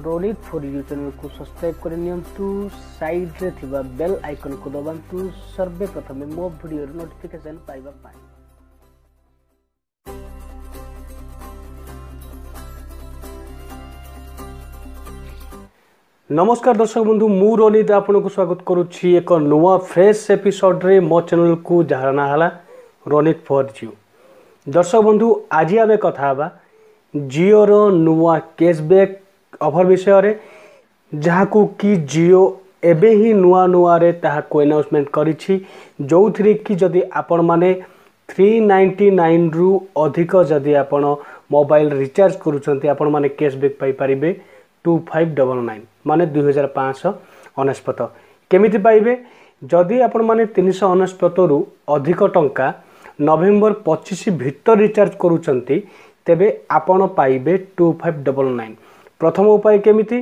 Ronit for you channel को subscribe कर नियंतु side रे थिबा बेल आइकन को दबांतु सर्वे प्रथमे मो वीडियो नोटिफिकेशन पाइबा पाए। नमस्कार दर्शक बंधु मु रोनित आपन को स्वागत करुछि एक नुवा फ्रेश एपिसोड रे मो चैनल को जहाना हला रोनित फॉर यू। दर्शक बंधु आज आमे कथा हबा जियो रो नुवा कैशबैक ऑफर विषय रे जहाकू कि जियो एबे ही नुआ नुआ रे ताहाको अनाउंसमेंट करिछि जोथरे कि जदि आपण माने 399 रु अधिक जदि आपण मोबाइल रिचार्ज करूछंती आपण माने कैशबैक पाई परिबे 2599 माने 2599 केमिति पाइबे जदि आपण माने 399 रु अधिक टंका नवेम्बर 25 भीतर रिचार्ज करूछंती तेबे आपण पाइबे 2599। प्रथम उपाय केमिति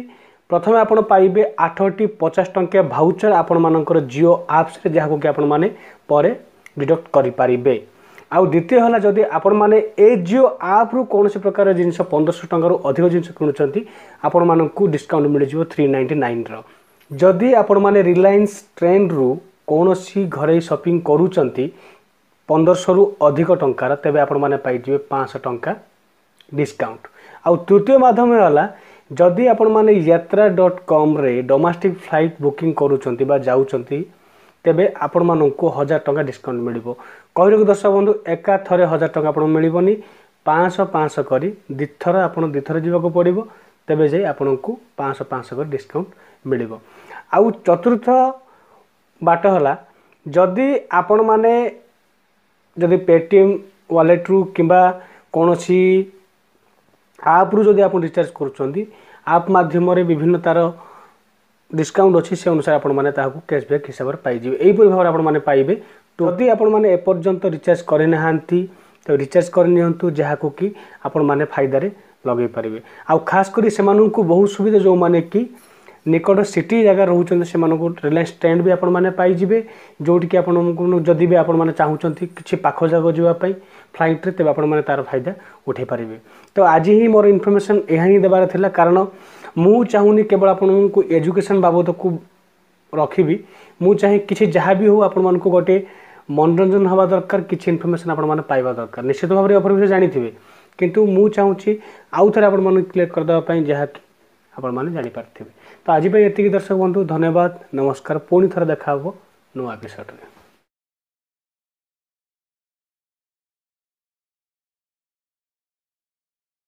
प्रथम आपण पाइबे 8टी 50 टंकिया भाउचर आपण मानकर जियो एप्स रे जहाको कि आपण माने परे डिडक्ट करि पारिबे। आ द्वितीय हला जदि आपण माने ए जियो ऐप रु कोनोसी प्रकार जिंस 1500 टंका रु अधिक जिंस किनुचंती आपण मानकू डिस्काउंट मिल जिवो 399 रो। जदि आपण माने रिलायंस ट्रेंड रु कोनोसी घरे शॉपिंग करूचंती 1500 रु अधिक टंका तेबे आपण माने पाइ जिवे 500 टंका डिस्काउंट। आ तृतीय माध्यम हला जदि आपण माने यात्रा.com रे डोमेस्टिक फ्लाइट बुकिंग करूचंती बा जाउचंती तेबे आपण मानकू 1000 टंका डिस्काउंट मिलिबो। कहलो दर्शक बंधु एका थरे 1000 टंका आपण मिलिबोनी 500 करी दिथर आपण दिथर जीवाको पड़िबो तेबे जे आपनकू 500 कर डिस्काउंट मिलिबो। आ चतुर्थ बाट हला जदि आपण माने जदि पेटीएम वॉलेट रु किबा कोनोसी आप रु जदि आपण रिचार्ज करूचंती आप माध्यम रे विभिन्न तार डिस्काउंट अछि से अनुसार आपण माने ताहाकू कैशबैक हिसाब रे पाइ जिवे। एई परि भाव आपण माने पाइबे। जदि आपण माने ए पर्यंत रिचार्ज करे नहांती तो रिचार्ज कर नियंतु जहाकू कि आपण माने फायदा रे लगै परिबे। आ खास करी से माननकू बहुत सुविधा जो माने कि निकट सिटी जगह रहउचन से माननकू रिलायंस स्टैंड भी आपण माने पाइ जिवे जोटी कि आपण जदि भी आपण माने चाहुचंती किछि पाखो जगह जीवा पई फ्लाइट रे तेबे आपण माने तार फायदा उठे पारिबे। तो आज ही मोर इन्फॉर्मेशन एहा ही देबार थिला कारण मु चाहुनी केवल आपण को एजुकेशन बाबत को रखिबी मु चाहे किछि जहा भी हो आपण मान को गोटे मनोरंजन हवा दरकार किछि इन्फॉर्मेशन आपण माने पाइबा दरकार। निश्चित भाव रे ऑफर विषय जानि थिबे किंतु मु चाहूची आउ थरे आपण मान क्लियर कर दबा पई जहा कि आपण माने जानि पारथिबे। तो आज पई एतिकी दर्शक बंधु धन्यवाद नमस्कार पुणी थरे देखा हो नुवा एपिसोड रे।